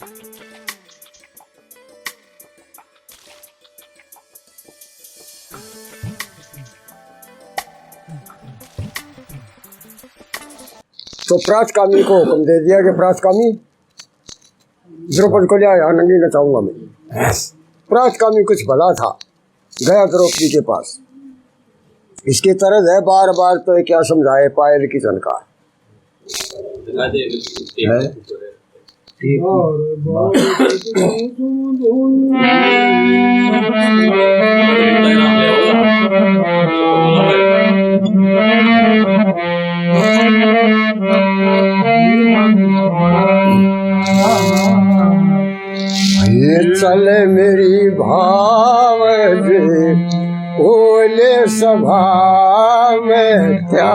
तो प्राचकामी को हुक्म दे दिया कि प्राचकामी द्रौपदी को लिया, यहाँ नंगी नचाऊंगा मैं। प्राचकामी कुछ भला था, गया द्रौपदी के पास। इसकी तरह है बार बार तो क्या समझाए पायल की झनकार ये चले मेरी भाव ओले सभा में त्यारे,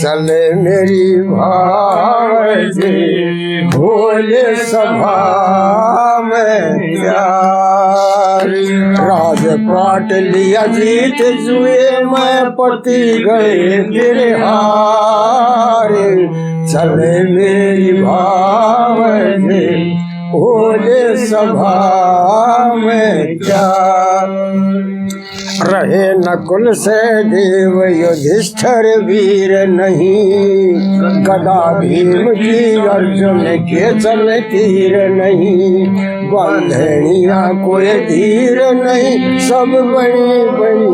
चले मेरी भाव ओले सभा में त्यारे। राजपाट लिया जीत जुए मैं पति गए तेरे हारे, चले मेरी भाव ओले सभा में क्या। रहे नकुल से देव युधिष्ठिर वीर नहीं, गदा भीम की अर्जुन के चल तीर नहीं, बांधनिया कोई धीर नहीं सब बड़ी बड़ी,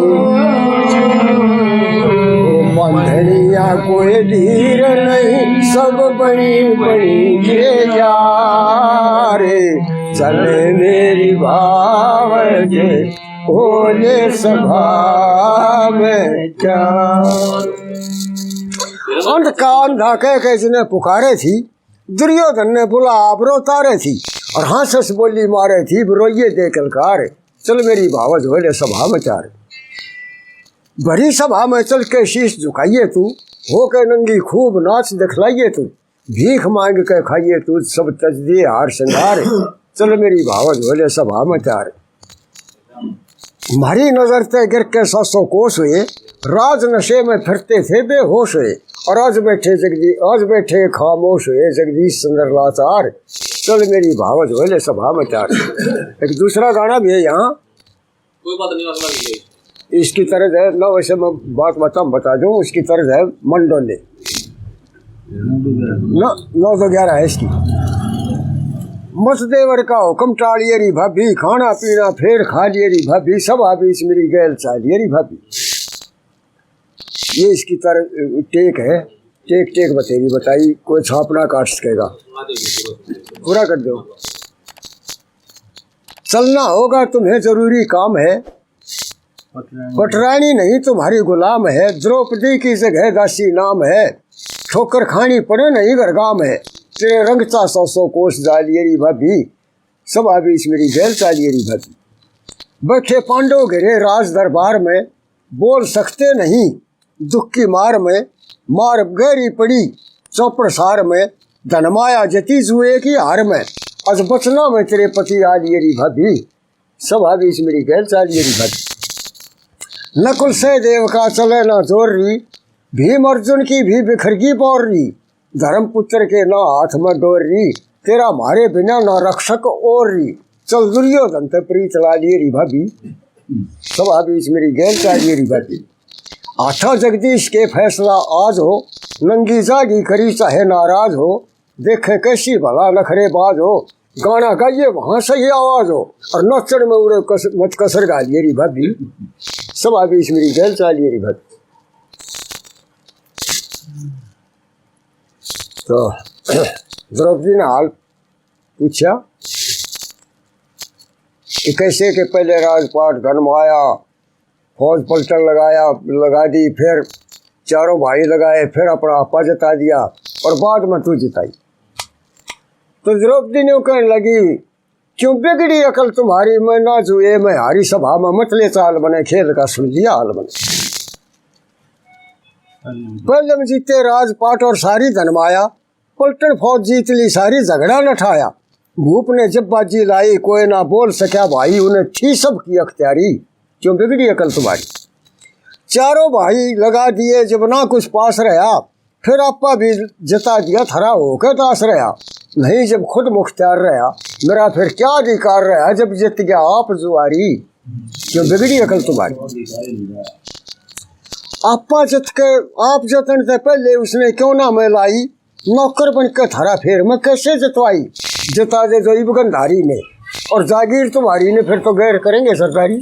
बांधनिया कोई धीर नहीं सब बड़ी बड़ी के यारे, चले मेरी भाव ओले सभा में क्या। अंत का अंधा कह के जिन्हें पुकारे थी, दुर्योधन ने बुला आबरो तारे थी, और हंस बोली मारे थी रोइये दे कलकार, चल मेरी भावज ओले सभा में चारे। भरी सभा में चल के शीश झुकाइए तू, हो के नंगी खूब नाच दिखलाइए तू, भीख मांग के खाइए तू सब तज दिए हार श्रृंगार, चल मेरी भावज ओले सभा में चारे। मारी नजर ते गिर के 700 कोस हुए, राज नशे में फिरते थे बेहोश हुए, और आज बैठे खामोश हुए जगदीश चंद्र लाचार, चल मेरी भावज ओले सभा में चार। एक दूसरा गाना भी है यहाँ, कोई बात नहीं, इसकी तरह है न, वैसे मैं बात बता दूं, उसकी तरह है मंडोले 9-11 है इसकी। मसदेवर का हुक्म टालिए री भाभी, खाना पीना फेर खा लिए री भाभी, सब बीच मेरी गैल चालिए री भाभी। ये इसकी तरह टेक है, टेक बतेरी बताई, कोई छापना काट सकेगा, पूरा कर दो। चलना होगा तुम्हें जरूरी काम है, पटरानी नहीं तुम्हारी गुलाम है, द्रौपदी की जगह दासी नाम है, ठोकर खानी पड़े नहीं घरगाम है, तेरे रंगता 100 कोस जालियरी भाभी, सब बीच मेरी गैल चालियरी भाभी। बैठे पांडव गिरे राज दरबार में, बोल सकते नहीं दुख की मार में, मार गहरी पड़ी चौपड़ सार में, धनमाया जती जुए की हार में, आज बचना में तेरे पति आलियरी भाभी, सब बीच मेरी गैल चालियरी भाभी। नकुल से देव का चले ना जोर री, भीम अर्जुन की भी बिखरगी पौर री, धर्मपुत्र के ना हाथ में डोर री, तेरा मारे बिना ना रक्षक और री, चल दुर्योधन ते प्रीत लालिए री भाभी, सब बीच मेरी गैल चालिए री भाभी। आठा जगदीश के फैसला आज हो, नंगी जागी करी चाहे नाराज हो, देखे कैसी भला नखरे बाज हो, गाना गाइए वहां सही आवाज हो, और नचड़ में उड़े मत कसर गालिए री भाभी, सब बीच मेरी गैल चालिए री भाभी। तो द्रौपदी ने हाल पूछा कि कैसे के पहले राजपाट गनमाया, फौज पलटन लगा दी, फिर चारों भाई लगाए, फिर अपना आपा जता दिया, और बाद में तू जिताई। तो द्रौपदी ने कहने लगी, क्यों बिगड़ी अकल तुम्हारी, मैं ना जुए मैं हारी सभा में मत ले चाल बने, खेल का सुन लिया हाल बने। पहले में जीते राजपाट और सारी धनमाया, पलटन फौज जीत ली सारी झगड़ा नठाया, भूप ने जब बाजी लाई कोई ना बोल सका भाई, उन्हें थी सब की अख्तियारी, क्यों बिगड़ी अकल तुम्हारी। चारों भाई लगा दिए जब ना कुछ पास रहा, फिर आपा भी जता दिया थरा होकर दास रहा, नहीं जब खुद मुख्तियार रहा, मेरा फिर क्या अधिकार रहा जब जित गया आप जुआरी, क्यों बिगड़ी अकल तुम्हारी। आपा जत के आप जतन से पहले उसने क्यों ना मैं लाई, नौकर बन के थरा फिर मैं कैसे जतवाई, जता दे जो गंधारी ने और जागीर तुम्हारी ने, फिर तो गैर करेंगे सरदारी।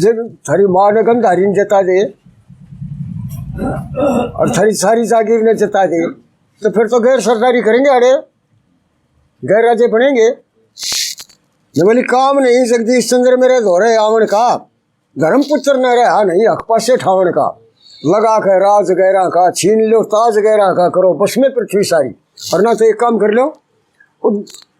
जब थारी माँ ने गंधारी ने जता दे और थारी सारी जागीर ने जता दे, तो फिर तो गैर सरदारी करेंगे, अरे गैर राजे बनेंगे। न बोली काम नहीं जगदीश चंद्र मेरे धोरे आवन का, धर्मपुत्र न रहा नहीं अखपासे ठावन का, लगा के राज गैरा का छीन लो ताज गैरा का, करो बस में पृथ्वी सारी, और ना तो एक काम कर लो,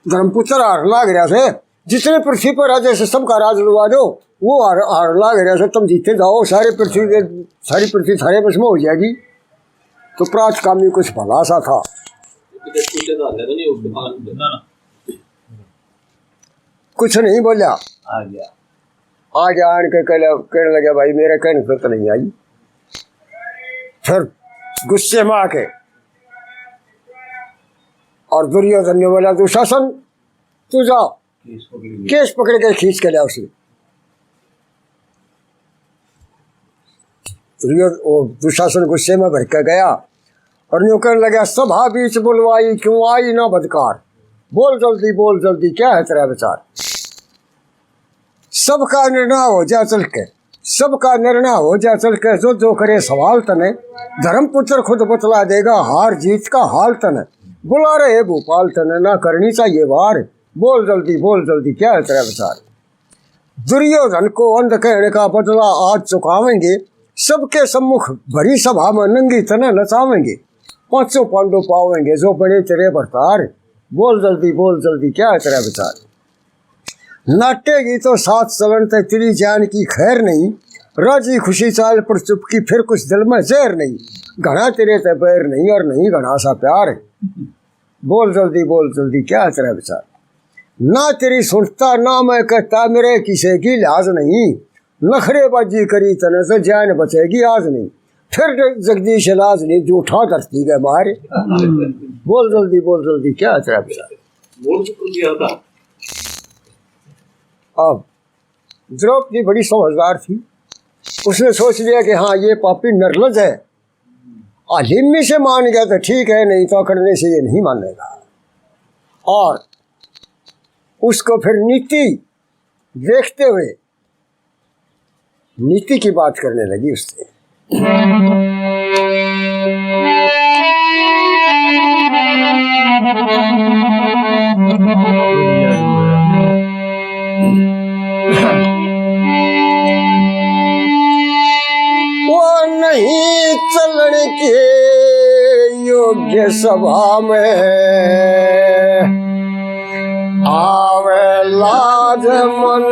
धर्मपुत्र हार लाग रहा से जितने पृथ्वी पर राजे से सबका राज लुआ दो, वो हार लाग रहा से तुम जीते जाओ, सारी पृथ्वी थारे बस में हो जाएगी। तो प्राच कामी कुछ भला सा था, कुछ नहीं बोला, आ गया आन के कहने लगे भाई मेरे कहने से तो नहीं आई। फिर गुस्से में आके और दुर्योधन ने बोला दुशासन तू जा, केस पकड़ के खींच के लिया उसने। दुशासन गुस्से में भर के गया और यूं कहने लगा सभा बीच बुलवाई क्यों आई ना बदकार, बोल जल्दी क्या है तेरा विचार। सबका निर्णय हो जा चल के, सबका निर्णय हो जा चल के, जो करे सवाल तने, धर्मपुत्र खुद बतला देगा हार जीत का हाल तने, बुला रहे भोपाल तने ना करनी चाहिए वार, बोल जल्दी क्या है तेरा विचार। दुर्योधन को अंध कहने का बदला आज चुकावेंगे, सबके सम्मुख भरी सभा में नंगी तने नचावेंगे, 500 पांडव पावेंगे जो बड़े तेरे भरतार, बोल जल्दी क्या है तेरा विचार। नाटेगी तो साथ चलन ते तेरी जान की खैर नहीं, राजी खुशी चाल पर चुपकी फिर कुछ दिल में जहर नहीं, घना तेरे ते पैर नहीं और नहीं घना सा प्यार, बोल जल्दी क्या है तेरा विचार। ना तेरी सुनता ना मैं कहता मेरे किसी की लिहाज नहीं, नखरेबाजी करी तने से जान बचेगी आज नहीं, फिर जगदीश इलाज नहीं झूठा धरती के मारे, बोल जल्दी क्या है तेरा विचार। अब द्रौपदी बड़ी समझदार थी, उसने सोच लिया कि हाँ ये पापी निर्लज है, आलिमी से मान गया तो ठीक है, नहीं तो करने से ये नहीं मानेगा। और उसको फिर नीति देखते हुए नीति की बात करने लगी उससे। वो नहीं चलन के योग्य सभा में, आवे लाज मन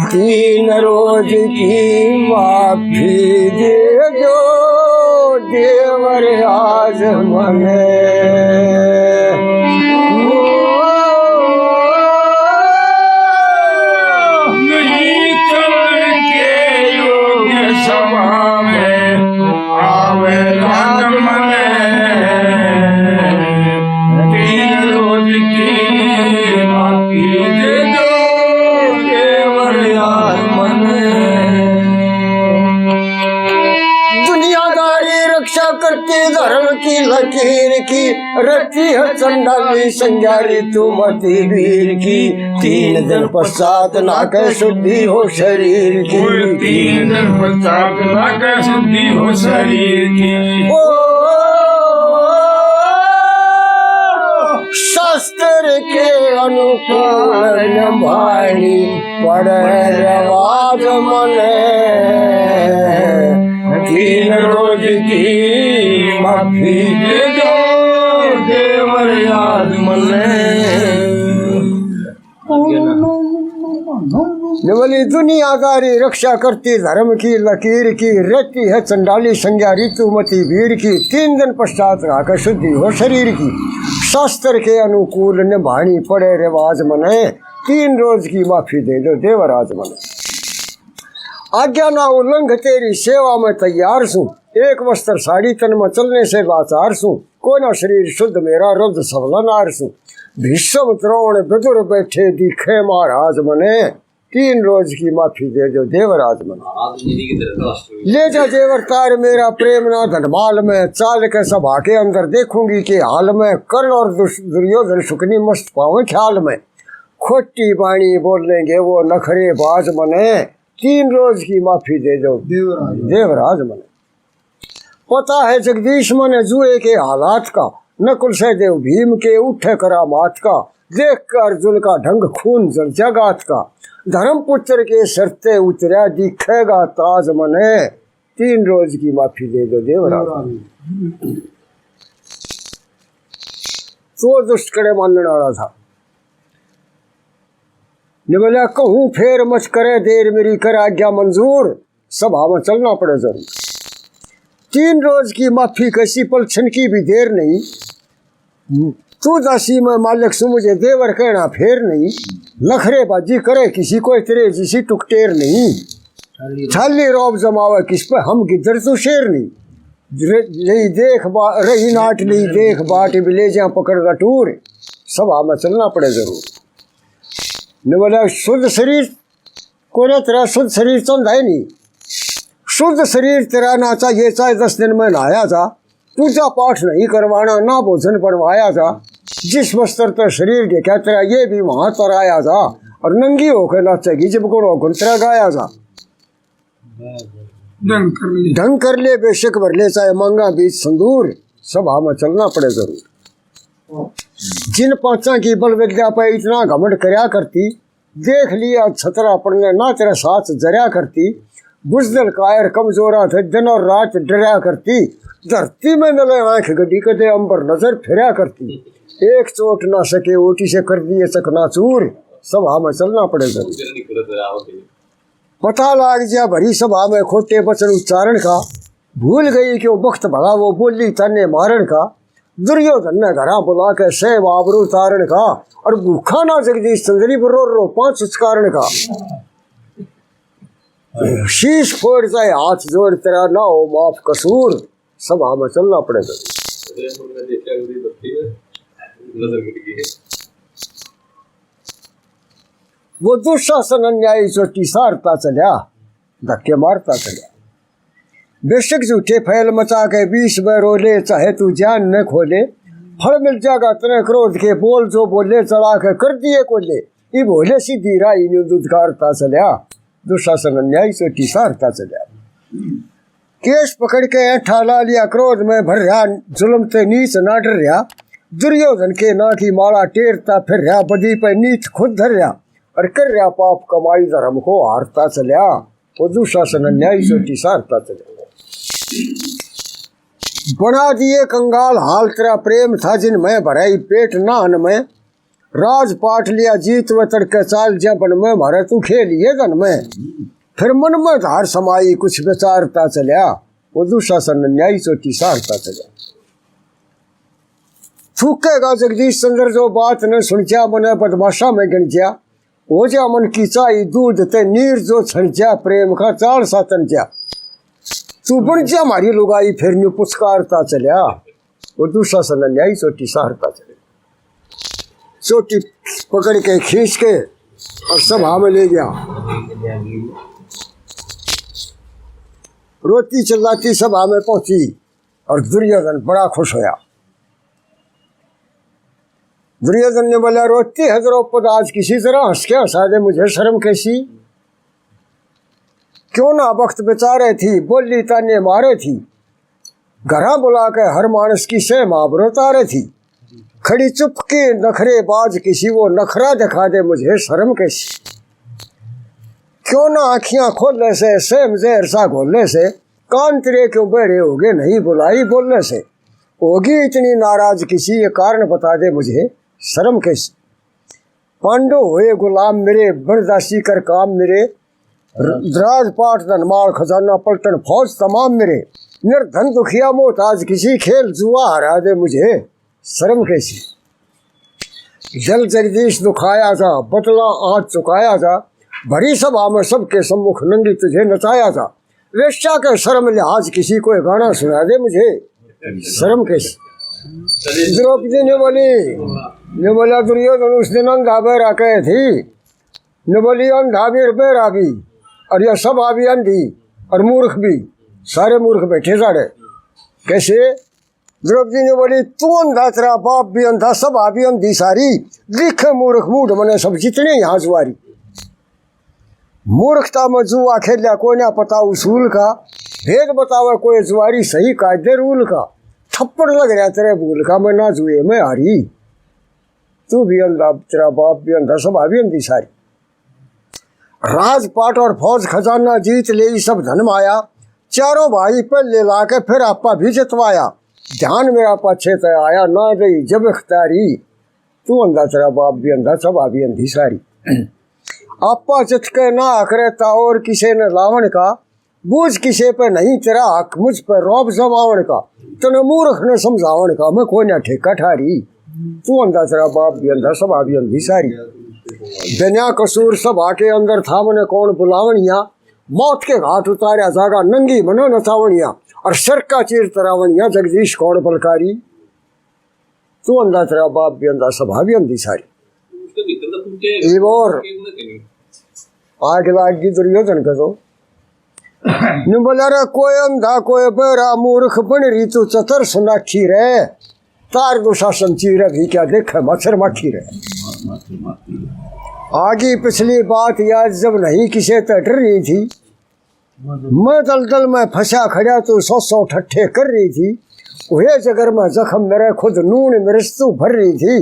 3 रोज की माफी दे जो देवर आज मने। धर्म की लकीर की रची है चंडाली संजारी तू मती वीर की, 3 दिन पश्चात ना के शुद्धि हो शरीर की, 3 दिन पश्चात ना के शुद्धि हो शरीर की। ओ शास्त्र के अनुकूल निभानी पड़े रवाज मने, 3 रोज की माफी दे दो देवर याद मने। बोली दुनियादारी रक्षा करती धर्म की लकीर की, रहती है चंडाली संज्ञा ऋतुमती वीर की, 3 दिन पश्चात आकर शुद्धि हो शरीर की, शास्त्र के अनुकूल निभानी पड़े रिवाज मने, 3 रोज की माफी दे दो देवराज मने। आज्ञा ना उल्लंघ तेरी सेवा में तैयार सू, एक वस्त्र साड़ी तन में चलने से लाचार सू, कोई ना शरीर शुद्ध मेरा रुद्ध सबलनार सू। भीष्म द्रोण विदुर बैठे दिखे महाराज मने, 3 रोज की माफी दे जो देवराज मने। ले जा देवर तार मेरा प्रेम ना धनमाल में, चाल के सभा के अंदर देखूंगी के हाल में, कर्ण और दुर्योधन शुकनी मस्त पावे ख्याल में। खोटी बाणी बोलेंगे वो नखरे बाज मने, 3 रोज की माफी दे दो देवराज मने। पता है जगदीश मने जुए के हालात का, नकुल सहदेव भीम के उठे करामात का, देख कर अर्जुन का ढंग खून जल जगात का। धर्मपुत्र के शर्ते उतरा दिखेगा ताज मने, 3 रोज की माफी दे दो देवराज। तो दुष्ट कड़े मानने वाला था, ने बोला कहूँ फेर मच करे देर मेरी कर आज्ञा मंजूर, सभा में चलना पड़े जरूर। 3 रोज की माफी कैसी पल क्षण की भी देर नहीं, तू दासी में मालिक सु मुझे देवर कहना फेर नहीं। नखरेबाजी करे किसी को तेरे जिसी टुकटेर नहीं, छाली रौब जमावे किस पे हम गिद्दर तू शेर नहीं। रही देख रही नाट ली देख बाट ले जा पकड़ का टूर, सभा में चलना पड़े जरूर। ने बोला शुद्ध शरीर को ना तेरा शुद्ध शरीर तो है नहीं, शुद्ध शरीर तेरा ना चाहिए चाहे 10 दिन में नहाया था, पूजा पाठ नहीं करवाना ना भोजन बनवाया था, जिस वस्त्र तो शरीर देखा तेरा ये भी वहां तर आया था, और नंगी होकर नाचेगी जब गुणों गुण तेरा गाया था। ढंग कर ले बेशक भर ले चाहे मांगा बीच संदूर, सभा में चलना पड़े जरूर। जिन 5 की बल विद्या पर इतना घमंड करया करती, देख लिया छतरा पड़ने ना तेरा साथ जरिया करती। बुजदल कायर कमजोरा थे दिन और रात डरा करती, धरती में नले आंख गड्डी कदे अंबर नजर फिरा करती। एक चोट ना सके ओटी से कर दिए चकनाचूर, सभा में चलना पड़े जरूर। पता लाग जा भरी सभा में खोटे वचन उच्चारण का, भूल गई कि वो वक्त भला वो बोली तन्ने मारण का। दुर्योधन ने घरा बुला के सेव आबरू तारण का, और भूखा ना जगदीश चंद्री रो 5 उच्चारण का। शीश फोड़ जाए हाथ जोड़ तेरा ना हो माफ कसूर, सभा में चलना पड़ेगा। वो दुशासन अन्यायी चोटी सारता चलिया, धक्के मारता चलिया। बेशक झूठे फैल मचा के 20 में रोले, चाहे तू जान न खोले। फल मिल जाएगा तेरे क्रोध के, बोल जो बोले चढ़ा के कर दिए कोले। ये बोले सीधी राई न्यू दुदकारता चलिया, दुशासन अन्यायी चोटी सारता चलिया। केश पकड़ के ऐठा ला लिया, क्रोध में भर रहा, जुल्म से नीच ना डर रहा। दुर्योधन के ना की माला टेरता फिर रहा, बदी पे नीच खुद धर रहा, और कर रहा पाप कमाई धर्म को हारता चलिया। वो दुशासन अन्यायी चोटी सारता चलिया। बना दिए कंगाल हाल तेरा प्रेम था जिन में भराई पेट नान में। राज पाट लिया जीत व तड़के चाल जबन में, मारे तू खेलिए धन में। फिर मन में धार समाई कुछ विचारता चलिया, वो दुशासन अन्यायी चोटी सारता चलिया। थूकेगा जगदीश चंद्र जो बात न सुन जा, मन बदमाशा में गिन जा। हो जा मन की चाई दूध ते नीर जो छण जा, प्रेम का चाल सातन जा। तू बन जा मारी लुगाई फिर न्यू पुचकारता चलिया, वो दुशासन अन्यायी चोटी सारता चलिया। चोटी पकड़ के खींच के और सभा में ले गया। रोती चिल्लाती सभा में पहुंची, और दुर्योधन बड़ा खुश होया। दुर्योधन ने बोला रोती है द्रौपद आज किसी तरह हंस के हंसा दे मुझे, शर्म कैसी। क्यों ना वक्त बचा रही थी, बोली ताने मारे थी। घरा बुला के हर मानस की से माबरो तारे थी। खड़ी चुप के नखरे बाज किसी वो नखरा दिखा दे मुझे, शर्म कैसी। क्यों ना आँखियाँ खोलने से सेम जहर सा घोलने से, कान तेरे क्यों बहरे होगे नहीं बुलाई बोलने से। होगी इतनी नाराज किसी ये कारण बता दे मुझे, शर्म कैसी। पांडव हुए गुलाम मेरे, बरदासी कर काम मेरे। द्राज पाठ धनमाल खजाना पलटन फौज तमाम मेरे। निर्धन दुखिया मोहताज किसी खेल जुआ हरा दे मुझे, शर्म कैसी। जल जगदीश दुखाया था, बतला आज चुकाया था। भरी सभा में सबके सम्मुख नंगी तुझे नचाया था। वेश्या के शर्म लिहाज किसी को गाना सुना दे मुझे, शर्म कैसी। द्रौपदी ने बोला दुर्योधन उस दिन अंधा बहरा कहे थी, ने बोली अंधा भी बहरा भी, और यह सब भी अंधी और मूर्ख भी, सारे मूर्ख बैठे सारे। कैसे? द्रौपदी ने बोली तू अंधा, तेरा बाप भी अंधा, सब भी अंधी सारी, लिखे मूर्ख मूढ़ मने सब जितने यहाँ जुआरी। मूर्खता में जुआ खेलिया कोई ना पता उसूल का, भेद बतावे कोई जुआरी सही कायदे रूल का। थप्पड़ लग रहा तेरे भूल का, मैं ना जुए मैं हारी। तू भी अंधा, तेरा बाप भी अंधा, सब भी अंधी सारी। राजपाट और फौज खजाना जीत ले सब धन माया, चारों भाई पहले लाके फिर आपा भी जितवाया। ध्यान मेरा पाछे तय आया, ना गई जब इख्तारी। तू अंधा, तेरा बाप भी अंधा, सब भी अंधी सारी। आपा चित के ना हक रहता और किसे न लावण का, बूझ किसे पे नहीं तेरा हक, मुझ पर रौब जमावण का। तने मूर्ख ने समझावण का, मैं कोई ना ठेका ठारी। तू अंधा, तेरा बाप भी अंधा, सब भी अंधी सारी। बिना कसूर सभा के अंदर था मने कौन बुलावनिया, मौत के घाट उतारा जागा नंगी मनो नचावनिया, और सर का चीर तरावनिया जगदीश कौन बलकारी। तू अंधा, तेरा बाप भी अंधा, सभा भी अंधी सारी। और आग लागी दुर्योधन का तो बोला रे कोई अंधा कोई बहरा मूर्ख बन रही तू चतर सुनाखी रे, तार दुशासन चीर भी क्या देखे मच्छर मक्खी रे। आगे पिछली बात याद जब नहीं किसे तो डर रही थी, मैं दलदल में फंसा खड़ा तू 100 ठट्ठे कर रही थी। वह जगर में जख्म मेरे खुद नून मिर्चू भर रही थी।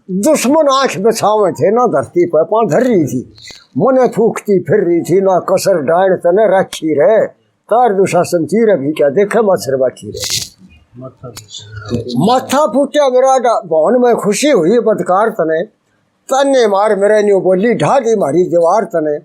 दुश्मन आंख बिछावे थे ना धरती पर पाँ धर रही थी, मने थूकती फिर रही थी ना कसर डांड तने रखी रे। तार दुशासन चीर भी क्या देखे मच्छर बाकी रे। माथा फूटा मेरा भवन में खुशी हुई बदकार तने, तने मार मेरे न्यू बोली ढा दी मारी दीवार तने।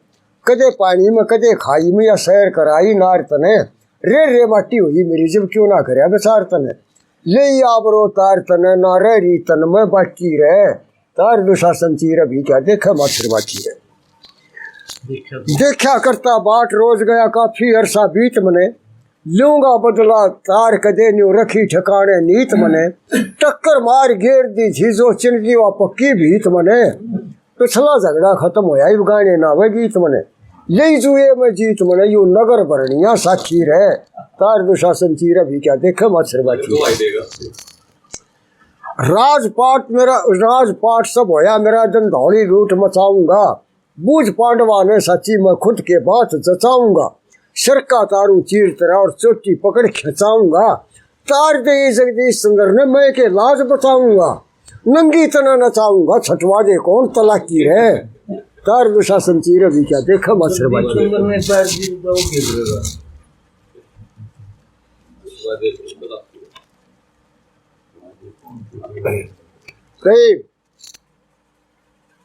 कदे पानी में कदे खाई में या सैर कराई नार तने, रे रे माटी हुई मेरी जब क्यों ना करे बेचार तने। ले आबरो तार तने ना रे री तन में बाकी रे। तार दुशासन चीर भी क्या देखे मच्छर बाकी रे। देखा करता बाट रोज गया काफी अरसा बीत मने, लूंगा बदला तार कदे न्यू रखी ठिकाने नीत मने। टक्कर मार घेर दी झीजो चिंदी वा पक्की भीत मने, पिछला झगड़ा खत्म होया ही गाने ना वे गीत मने। ले जुए में जीत मने यू नगर भरणिया साखी रे। तार दुशासन चीर भी क्या देखे मच्छर बाकी। राजपाट सब होया मेरा दिन धौड़ी लूट मचाऊंगा, बूझ पांडवा ने सच्ची मैं खुद के बात जचाऊंगा। सिर का तारू चीर तेरा और चोटी पकड़ खिंचाऊंगा, तार दे जगदीश सुंदर ने मैं के लाज बचाऊंगा। नंगी तना नचाऊंगा छठवा दे कौन तलाकी है। तार दुशासन चीर भी क्या देखा मच्छर बाकी।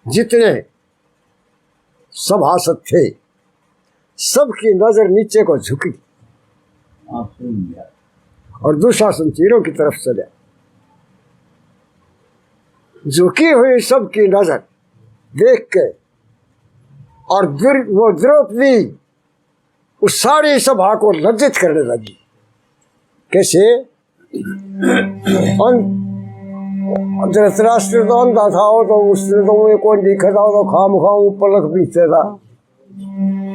जितने सभासद थे सबकी नजर नीचे को झुकी और दुशासन चीरों की तरफ चले। झुकी हुई सबकी नजर देख के और वो द्रौपदी उस सारी सभा को लज्जित करने लगी। कैसे? धृतराष्ट्र तो अंधा था, तो उसने तो मुझे कौन दिखा था, तो खाम खाऊं पलक पीछे था।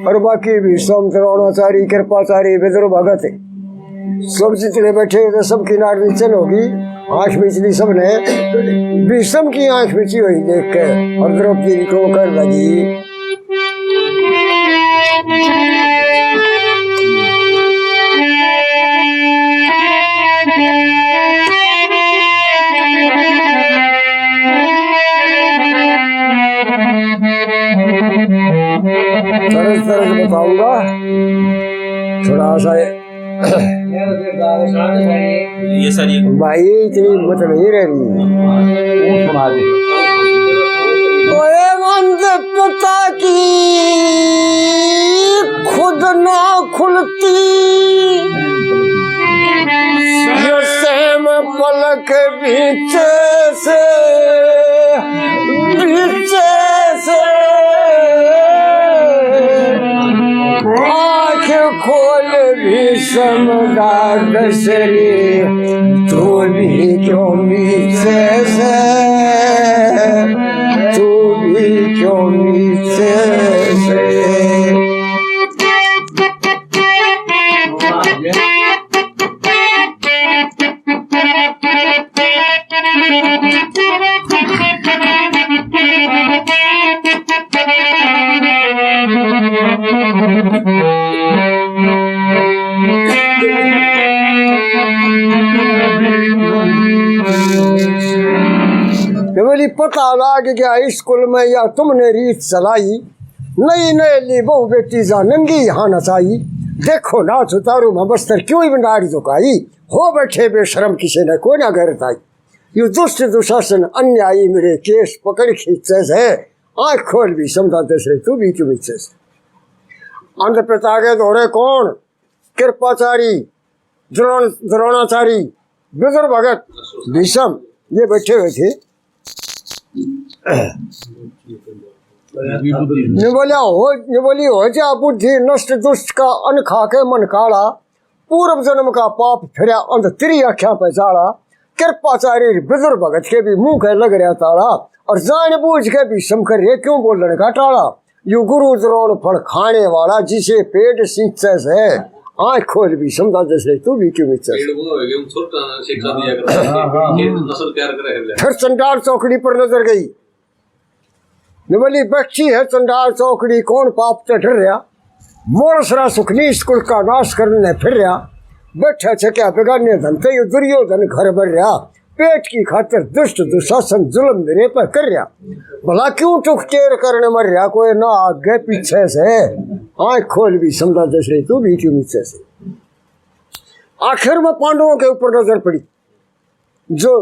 और बाकी भी द्रोणाचारी कृपाचारी विदुर भगत सब जितने बैठे थे सब की नाक नीचन होगी, आंख बिचली सबने। भीष्म की आंख बिची हुई देख के और द्रौपदी को कर लगी। तरस बताऊंगा थोड़ा सा ये सारी भाई इतनी हिम्मत नहीं रह रही। पता की खुद ना खुलती सेम पलक बीचे से समझा दसरी तू भी क्यों मीचे से, तू भी क्यों मीचे से। बोली पता लाग गया स्कूल में या तुमने रीत चलाई, नई नई ली बहु बेटी जा नंगी यहाँ नचाई। देखो नाच उतारू मैं बस्तर क्यों ही नाड़ी झुकाई, हो बैठे बेशरम किसी ने कोई ना गैरत आई। यू दुष्ट दुशासन अन्यायी मेरे केस पकड़ खींचे से, आँख खोल भी समझाते से तू भी क्यों नीचे से। अंध प्रतागे दौड़े कौन, कृपाचारी द्रोणाचारी विदुर भगत भीषम ये बैठे हुए थे। बोली हो जा बुद्धि नष्ट दुष्ट का अन खाके मन काला, पूर्व जन्म का पाप फिरा अंध तेरी आख्या पे जाड़ा। कृपाचारी विदुर भगत के भी मुंह के लग रहा ताला, और जान बूझ के भी शंकर ये क्यों बोलने का टाला। यू गुरु द्रोण फल खाने वाला जिसे पेट सींचे से, आँख खोल भी समझा जैसे तू भी क्यों नीचे। फिर चंडाल चौकड़ी पर नजर गई, बोली बच्ची है चंडाल चौकड़ी कौन पाप से डर रहा, मोरसरा सुखनी स्कूल का नाश करने फिर रहा। बैठा छक्या बेगाने धनते यू दुर्योधन घर भर रहा, पेट की खातिर दुष्ट दुशासन जुल्म मेरे पर कर रहा। भला क्यों टुक टेर करने मर रहा, कोई ना आगे पीछे से, आँख खोल भी समझा जैसे तू भी क्यों नीचे से। आखिर में पांडवों के ऊपर नजर पड़ी, जो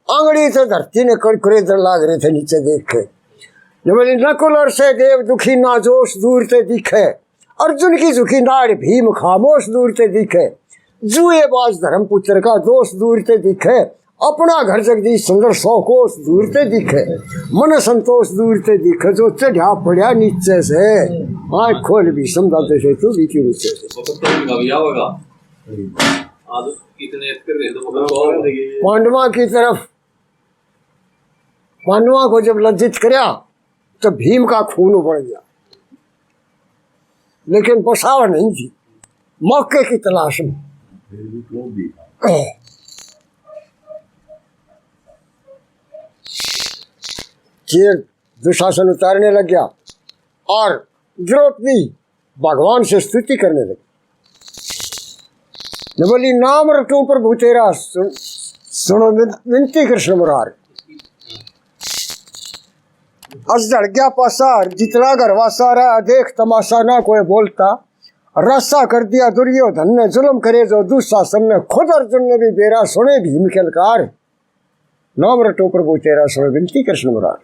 आंगड़ी से धरती ने कड़कड़े दर लाग रहे थे नीचे देख के। बोली नकुल और से देव दुखी ना जोश दूर से दिखे, अर्जुन की झुकी नाड़ भीम खामोश दूर से दिखे। जुएबाज धर्मपुत्र का दोष दूर से दिखे, अपना घर जगदीश सुंदर 100 कोस दूर से दिखे। मन संतोष दूर से दिखे, जो चढ़ा पड़ा नीचे से, आँख खोल भी समझाते से तू भी क्यों नीचे से। पांडवा की तरफ, पांडवा को जब लज्जित कराया तो भीम का खून उबल गया, लेकिन बसाव नहीं थी, मौके की तलाश में। चीर दुशासन उतारने लग गया और द्रौपदी भगवान से स्तुति करने लगी। बोली नाम रटूं प्रभु तेरा, सुनो विनती कृष्ण मुरार। अस धड़ गया पासार, जितना गरवा सारा देख तमाशा ना कोई बोलता। रस्सा कर दिया दुर्योधन ने, जुल्म करे जो दुशासन ने, खुद अर्जुन ने भी बेरा सुने भीम के लकार। नाम रटो प्रभु तेरा, सुनो विनती कृष्ण मुरार।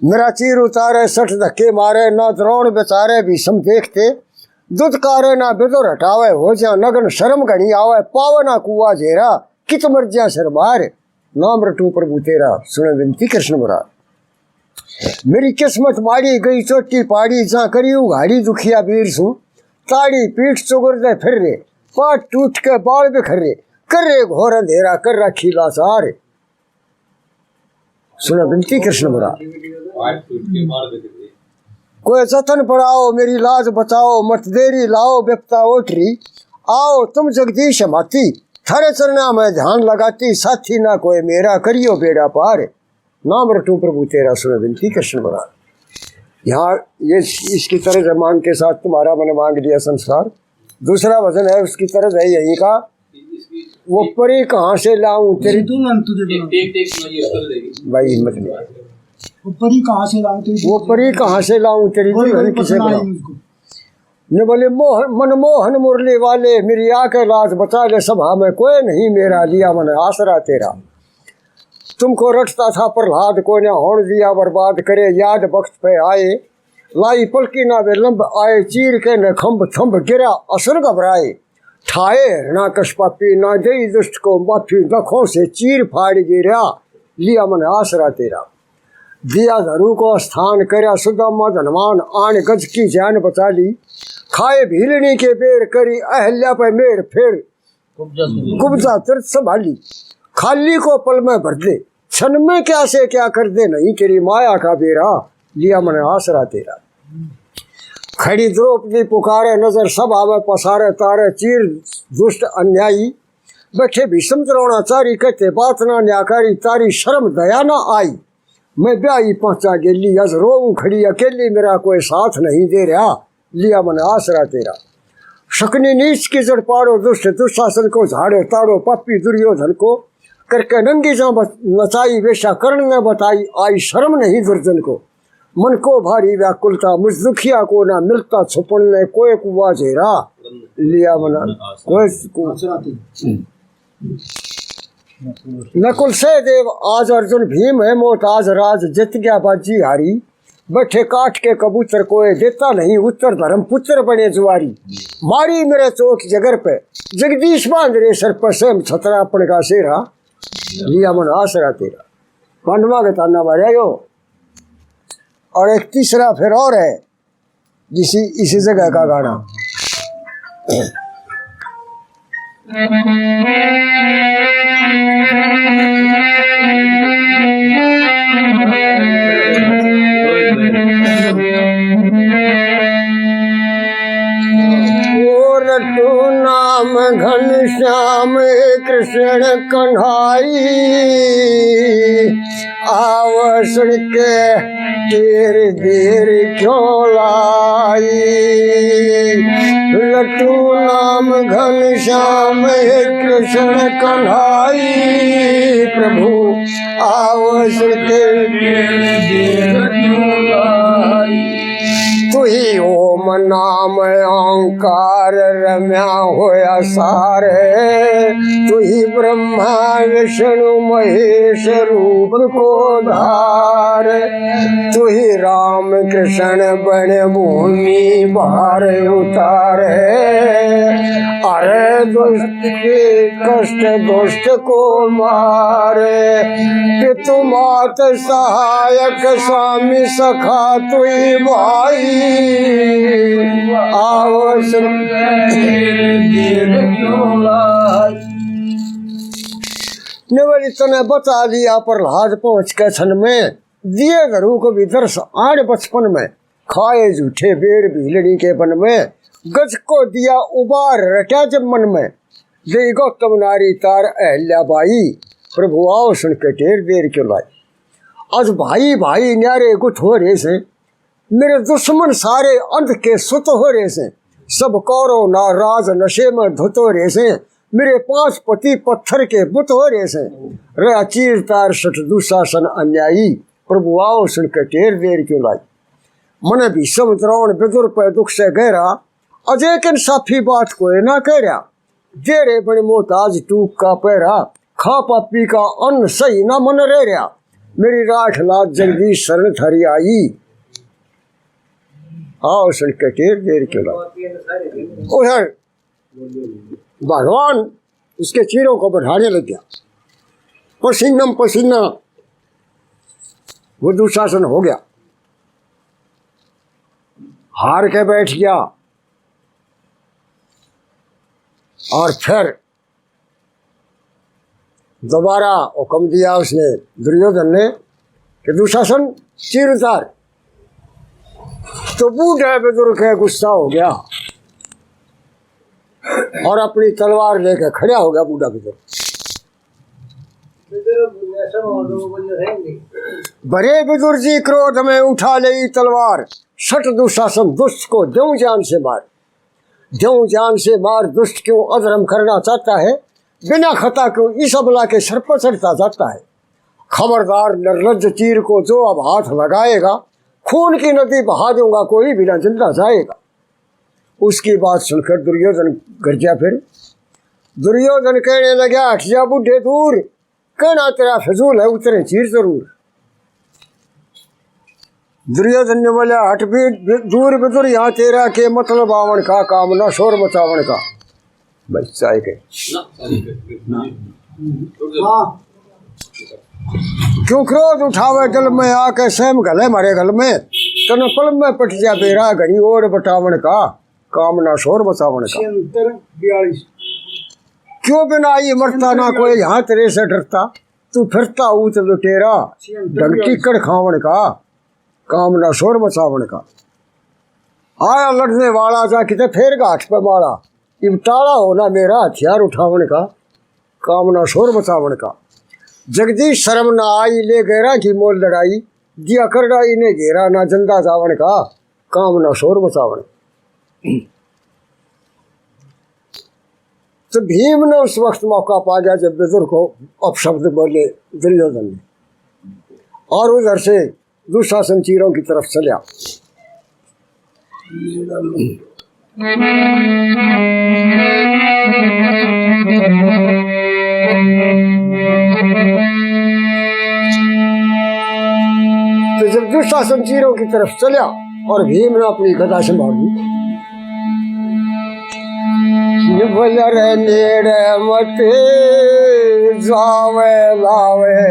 मेरा चीर उतारे 60 धक्के मारे, ना द्रोण बेचारे भीषम देखते। दुदकारे ना बिदुर हटावे, हो जा नगन शर्म घनी आवे। पावे ना कुआ झेरा, कित मर्जिया शर्मार। नाम रटू प्रभु तेरा, सुनो विनती कृष्ण मुरार। मेरी किस्मत माड़ी गई चोटी पाड़ी, जहाँ करियो घाड़ी दुखिया वीर सू। ताड़ी पीठ चुगर दे फिर रे, पाट टूट के बाल बिखर रे। कर रे घोर अंधेरा, कर रखी लाचार। सुनो विनती कृष्ण मुरार। कोई जतन पड़ाओ मेरी लाज बचाओ, मत देरी लाओ बेपता ओटरी। आओ तुम जगदीश माती, थारे चरना में ध्यान लगाती। साथी ना कोई मेरा, करियो बेड़ा पार। नाम रटू प्रभु तेरा, सुनो विनती कृष्ण मुरार। यहाँ ये इसकी तरह मांग के साथ तुम्हारा मैंने मांग लिया संसार। दूसरा वजन है उसकी तरह है यही का, वो परी कहाँ से लाऊं तेरी। भाई हिम्मत नहीं, वो परी कहाँ से लाऊं तेरी, वो परी कहाँ से लाऊं तेरी दुल्हन किसे बनाऊं। ने बोले मनमोहन मुरली वाले, मेरी आके लाज बचा ले। सभा में कोई नहीं मेरा, लिया मन आसरा तेरा। तुमको रटता था प्रहलाद, को ने होड़ दिया बर्बाद करे। याद वक्त पे आए, लाई पलकी ना विलंब आए। चीर के न खम्भ थम्भ गिरा, असुर घबराए। ठाए ना कशपापी, ना दई दुष्ट को माफी। नखों से चीर फाड़ गिरा, लिया मन आसरा तेरा। दिया धरू को स्थान करया सुदामा धनवान आन गज की जान बचा ली खाए भीलनी के बेर करी अहल्या पे मेर फेर कुब्जा तीर्थ संभाली खाली को पल में भर दे क्षण में क्या से क्या कर दे नहीं तेरी माया का बेरा लिया मन आसरा तेरा खड़ी द्रौपदी पुकारे नजर सभा में पसारे तारे चीर दुष्ट अन्यायी बैठे भीष्म द्रोणाचारी कहते बात ना न्याकारी तारी शर्म दया ना आई मैं ब्याही पहुंचा गेली अज रोऊं खड़ी अकेली मेरा कोई साथ नहीं दे रहा लिया मन आसरा तेरा शकनी नीच की जड़ पाड़ो दुष्ट दुशासन को झाड़ो ताड़ो पापी दुर्योधन को करके नंगी जा नचाई वेशा कर्ण ने बताई आई शर्म नहीं दुर्जन को मन को भारी व्याकुलता मुझ दुखिया को ना मिलता छुपन ने कोई कुआ झेरा लिया मना कोई नकुल सहदेव आज अर्जुन भीम है मोत आज राज जित गया बाजी हारी बैठे काट के कबूतर कोई देता नहीं उत्तर धर्म पुत्र बने जुआरी मारी मेरे चौक जगर पे जगदीश बांध रे सर पर सेम छतरा अपन का सेरा लिया मन आसरा तेरा पांडवा के ताना मारे यो और एक तीसरा फिर और है इसी जगह का गाना रटू नाम घनश्याम कृष्ण कन्हाई आवसण के तेर देर क्यों लाई लट्टू नाम घनश्याम कृष्ण कन्हाई प्रभु आवसण के तेर देर क्यों लाई तू ही ओम नाम ओंकार रम्या होया सारे तू ही ब्रह्मा विष्णु महेश रूप को धार तू ही राम कृष्ण बन भूमि बाहर उतारे अरे दुष्ट के कष्ट दुष्ट को मारे पितु मात सहायक स्वामी सखा तू ही भाई नेवली तने बता दिया प्रहलाद पहुंच के क्षण में दिए घरू को भी दर्श आड़ बचपन में खाए झूठे बेर भीलड़ी के बन में गज को दिया उबार रटा जब मन में जय गौतम नारी तार अहल्या बाई प्रभु आओ सुन के ढेर देर क्यों लाई आज भाई भाई न्यारे गुठ हो रहे से मेरे दुश्मन सारे अंध के सुत हो रहे से सब कौरव ना राज नशे में धुत हो रहे से मेरे 5 पति पत्थर के बुत हो रहे से रे चीर तार सठ दुशासन अन्यायी प्रभु आओ सुन के ढेर देर क्यों लाई मन भीष्म द्रोण विदुर पे दुख से गहरा अजय के साफी बात कोई ना कह रहा जेरे बड़े मोहताज टूक का पैरा खा पापी का अन्न सही ना मन रह रहा मेरी राठ लात जगदीश शरण थरी आई आओ सुन के ढेर देर क्यों लाई उधर भगवान उसके चीरों को बढ़ाने लग गया पसीनम पसीना वो दुशासन हो गया हार के बैठ गया और फिर दोबारा हुक्म दिया उसने दुर्योधन ने कि दुशासन चीर उतार तो बूढ़े बुजुर्ग है गुस्सा हो गया और अपनी तलवार लेकर खड़ा हो गया बूढ़ा बुजुर्ग बड़े बुजुर्ग जी क्रोध में उठा ले तलवार सठ दुशासन दुष्ट को द्यों जान से मार द्यों जान से मार दुष्ट क्यों अधर्म करना चाहता है बिना खता क्यों इस अबला के सर पर चढ़ता जाता है खबरदार निर्लज्ज चीर को जो अब हाथ लगाएगा खून की नदी बहा दूंगा कोई बिना जिंदा जाएगा उसकी बात सुनकर दुर्योधन गरजा फिर दुर्योधन कहने लगा हट जा बूढ़े दूर कहना तेरा फिजूल है उतरे चीर जरूर दुर्योधन ने बोला हट भी दूर बिदुर यहाँ तेरा के मतलब आवन का काम ना शोर मचावन का बस चाहे के क्यों क्रोध उठावे दिल में आके सहम गले मारे गल में तन पल में पट जा बेरा घड़ी ओर बटावन का कामना शोर बचावन का 42 क्यों बिना ये मरता ना कोई यहाँ तेरे से डरता तू फिरता ऊत लुटेरा ढंग टिकड़ खावन का कामना शोर बचावन का आया लड़ने वाला जा किते फेर गाठ पे मारा इब टाला होना मेरा हथियार उठावन का कामना शोर बचावन का जगदीश शर्म न आई ले गहरा की मोल लड़ाई दिया करड़ाई ने घेरा ना जंदा जावन का कामना शोर बचावन तो भीम ने उस वक्त मौका पा गया जब विदुर को अपशब्द बोले दुर्योधन ने और उधर से दुशासन चीरों की तरफ चला तो जब दुशासन चीरों की तरफ चला और भीम ने अपनी गदा संभाली निबलर नेड़े मत जावे लावे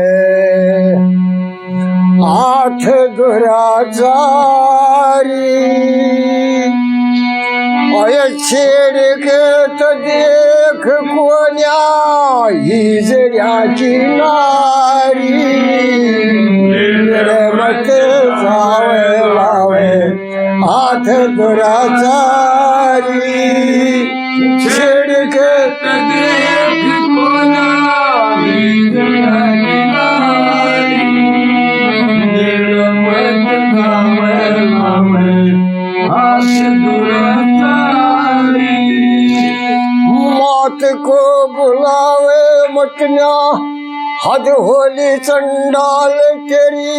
आठ दुराचारी ओए छेड़ के तो देख कोन्या हिजड़ा की नारी नेड़े मत जावे लावे आठ दुराचारी छेड़ के देख कोना हिजड़ा की नारी निर्मत गावे गावे हाथ दुराचारी मौत को बुलावे मटना हद होली चंडाल तेरी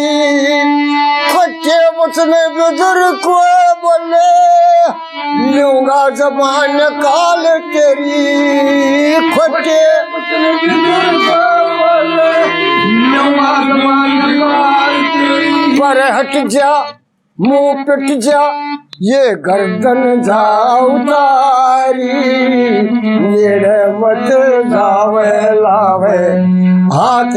खट्टे बचने बुजुर्ग को बोले लूंगा जबान काल तेरी खट्टे पर हट जा मुंह पिट जा ये गर्दन जा उतारी मेरे मत जावे लावे हाथ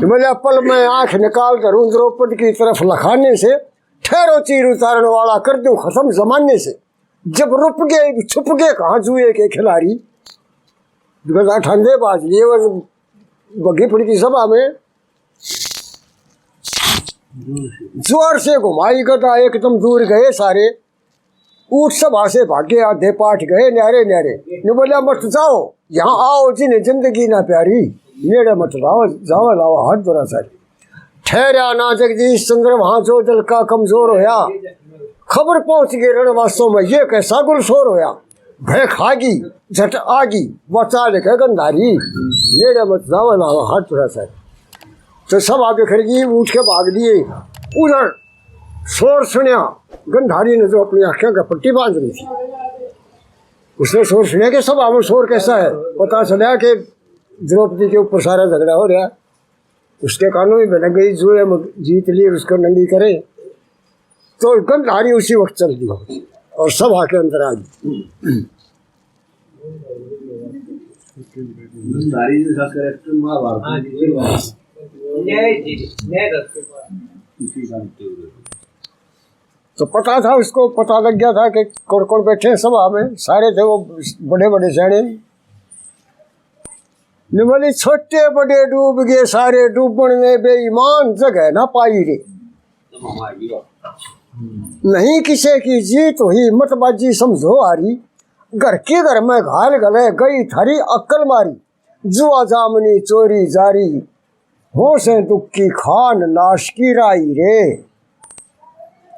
बोले पल में आंख निकाल कर उन द्रौपदी की तरफ लखाने से ठहरो चीर उतारन वाला कर दूं खत्म जमाने से जब रुप गए छुप गए कहाँ जुए के खिलाड़ी ठंडे बाज लिए बगी पड़ी थी सभा में जोर से घुमाई गदा एकदम दूर गए सारे ऊट सभा से भागे आधे पाठ गए न्यारे न्यारे ने बोला मत जाओ यहाँ आओ जिन्हें जिंदगी ना प्यारी नेड़े मत लाओ जाओ लाओ हाथ बुरा सारी ठहरा ना जगदीश चंद्र वहां जो दिल का कमजोर होया खबर पहुंच गई रणवासों में ये कैसा गुलशोर होया भय खागी झट आगी बचा लेकर गंधारी नेड़े मत जाओ लाओ हाथ बुरा सारी तो सब आगे खड़गी उठ के भाग लिए उधर शोर सुनिया गंधारी ने जो अपनी आंखें का पट्टी बांध ली थी उसने शोर सुनिया कि सब आगे शोर कैसा है पता चला कि द्रौपदी के ऊपर सारा झगड़ा हो रहा उसके कानों में भटक गई जो है जीत ली उसको नंगी करे तो गंधारी उसी वक्त चल दी और सब आके अंदर आ गई तो पता था उसको पता लग गया था कि कौन कौन बैठे सभा में सारे थे वो बड़े बड़े सियाने बोले छोटे बड़े डूब गए सारे डूबन में बेईमान जगह ना पाई रे नहीं किसी की जीत हुई मतबाजी समझो हारी घर के घर में घाल गले गई थारी अक्ल मारी जुआ जामनी चोरी जारी हो से दुख की खान नाश की राई रे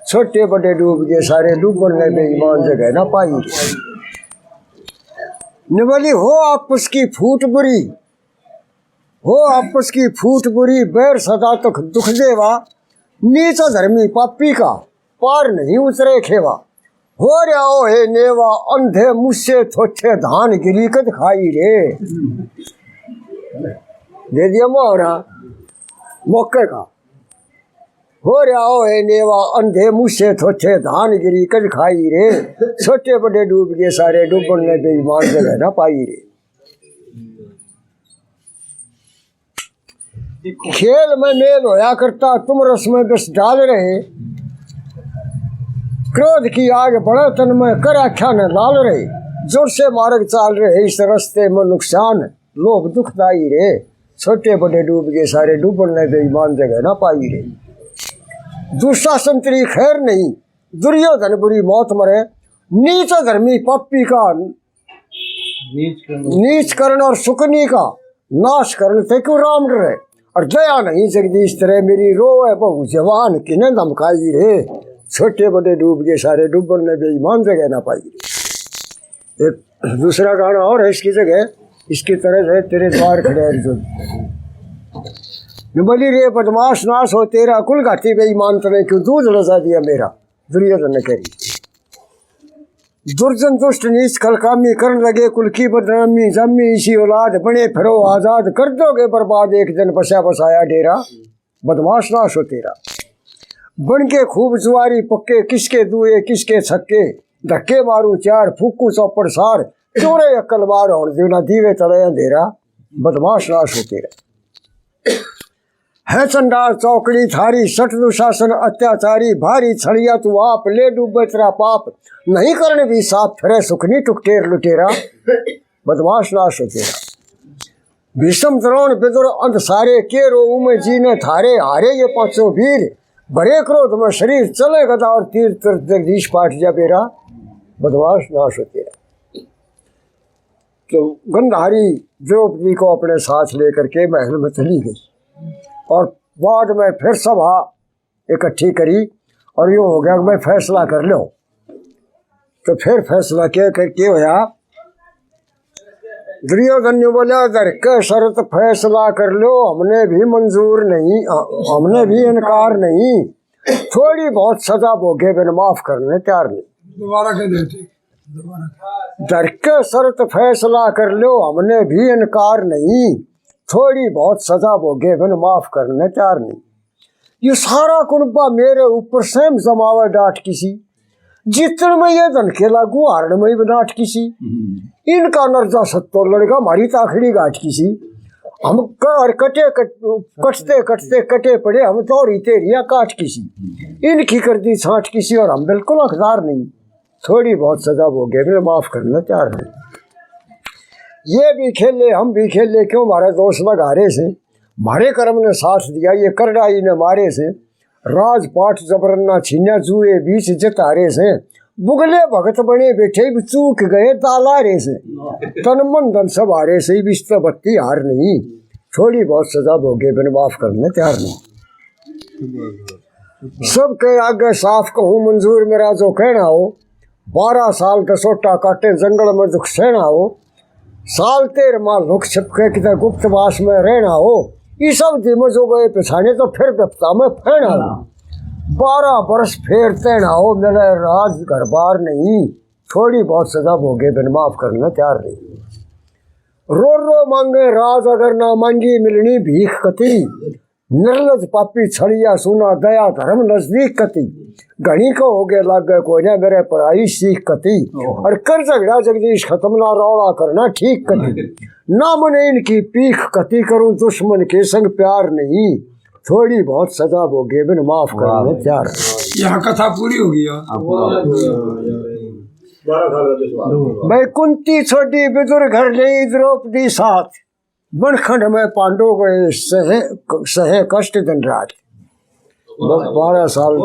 छोटे बड़े डूब गए सारे डूबन में बेईमान जगह ना पाई रे निबली हो आपस की फूट बुरी हो आपस की फूट बुरी बैर सदा तक दुख देवा नीचा धर्मी पापी का पार नहीं उतरे खेवा हो रहा हो हे नेवा अंधे मुझसे थोथे धान गिरी कद खाई रे दे दिया मोहरा मौके का हो रहा हो हे नेवा अंधे मुझसे थोथे धान गिरी कद खाई रे छोटे बड़े डूब गए सारे डूबन ने बेईमान जगह ना पाई रे खेल में मेल होया करता, तुम रस में बस डाल रहे। क्रोध की आग बढ़े तन में, कर आख्या न लाल रहे। जोर से मार्ग चाल रहे, इस रास्ते में नुकसान, लोग दुखदाई रे। छोटे बड़े डूब गए सारे, डूबने बेईमान जगह ना पाई रे। दुशासन तेरी खैर नहीं, दुर्योधन बुरी मौत मरे। नीच धर्मी पापी का नीच करण और सुकनी का नाश करण ते क्यों राम डरे। और दया नहीं जगदीश तेरे, मेरी रो है बहु जवान किने धमकाई रे। छोटे बड़े डूब गए सारे, डूबन में बेईमान जगह ना पाई रे। एक दूसरा गाना और है इसकी जगह, इसकी तरह है तेरे द्वार खड़े अर्जुन। बोली रे बदमाश नाश हो तेरा, कुल घाटी बेईमान तने क्यों दूध लजा दिया मेरा। दुर्योधन ने कही दुर्जन दुष्ट नीच खलकामी, करने लगे कुल की बदनामी। जमी इसी औलाद बने फिरो आजाद, कर दोगे बर्बाद एक दिन बसा बसाया डेरा। बदमाश नाश हो तेरा। बन के खूब जुआरी पक्के, किसके दुए किसके छक्के। धक्के मारू चार, फूकू चौपड़ सार, चोरे अक्ल मार और देना दीवे तड़े अंधेरा। बदमाश नाश हो तेरा। है चंडाल चौकड़ी थारी, सठ दुशासन अत्याचारी। भारी छड़िया तू आप, ले डूबे तेरा पाप। नहीं करने भी साफ, फिरे सुखनी टुकटेर लुटेरा। बदमाश नाश हो तेरा। भीषम द्रोण विदुर अंत सारे, के रो उमे जीने थारे। हारे ये पांचों वीर, बड़े क्रोध में शरीर, चले गदा और तीर जगदीश पाठ जा बेरा। बदमाश नाश हो तेरा। तो गंधारी द्रौपदी को अपने साथ लेकर के महल में चली गई और बाद में फिर सभा इकट्ठी करी और यूँ हो गया कि मैं फैसला कर लो। तो फिर फैसला क्या करके होया, दुर्योधन ने बोला दर के शर्त फैसला कर लो, हमने भी मंजूर नहीं, हमने भी इनकार नहीं। थोड़ी बहुत सजा भोगे बिन माफ करने तैयार नहीं। दोबारा कह देते, दर के शर्त फैसला कर लो, हमने भी इनकार नहीं। थोड़ी बहुत सजा भोगे बिन माफ करने तैयार नहीं। ये सारा कुनबा मेरे ऊपर सेम जमावे डांट किसी। जितने में ये धन के लागू हारण में भी डांट किसी। इनका नर्जा सत्तो लड़का हमारी ताखड़ी गांठ किसी। हम कर कटते कटते कटे पड़े, हम तो तेरिया काट किसी। इनकी कर दी छांट किसी और हम बिल्कुल हकदार नहीं। थोड़ी बहुत सजा भोगे बिन माफ करने तैयार नहीं। ये भी खेले हम भी खेले, क्यों हमारे दोस्त लगारे से। मारे कर्म ने साथ दिया, ये करडाई ने मारे से। राजपाट जबरन्ना छीन्या, जुए बीच जतारे से। बुगले भगत बने बैठे भी चूक गए तालारे से। तन मन धन सब हारे से, बिस्त बत्ती हार नहीं। थोड़ी बहुत सजा भोगे बिन माफ करने तैयार नहीं। सबके आगे साफ कहूँ मंजूर मेरा जो कहना हो। 12 साल कसोटा काटे जंगल में दुख सहना हो। साल 13 लुक छिपके कितने गुप्तवास में रहना हो। ये सब दिम जो गए पिछाने तो फिर विपता में फैना हो। 12 बरस फेर तैना हो, मेरे राज घर बार नहीं। थोड़ी बहुत सजा भोगे बिन माफ करने तैयार नहीं। रो रो मांगे राज अगर ना मांगी, मिलनी भीख कती। निर्लज पापी छड़िया सुना, दया धर्म नजदीक कती। घनी को हो गए लाग गए कोई ना, मेरे पराई सीख कती। और कर झगड़ा जगदीश खत्म ना, रौला करना ठीक कती। ना मने इनकी पीख कती, करूं दुश्मन के संग प्यार नहीं। थोड़ी बहुत सजा भोगे बिन माफ करने तैयार। यहाँ कथा पूरी हो गई। भाई कुंती छोटी विदुर घर ले द्रौपदी साथ। बनखंड में पांडव गए सहे कष्ट दिन रात। 12 साल।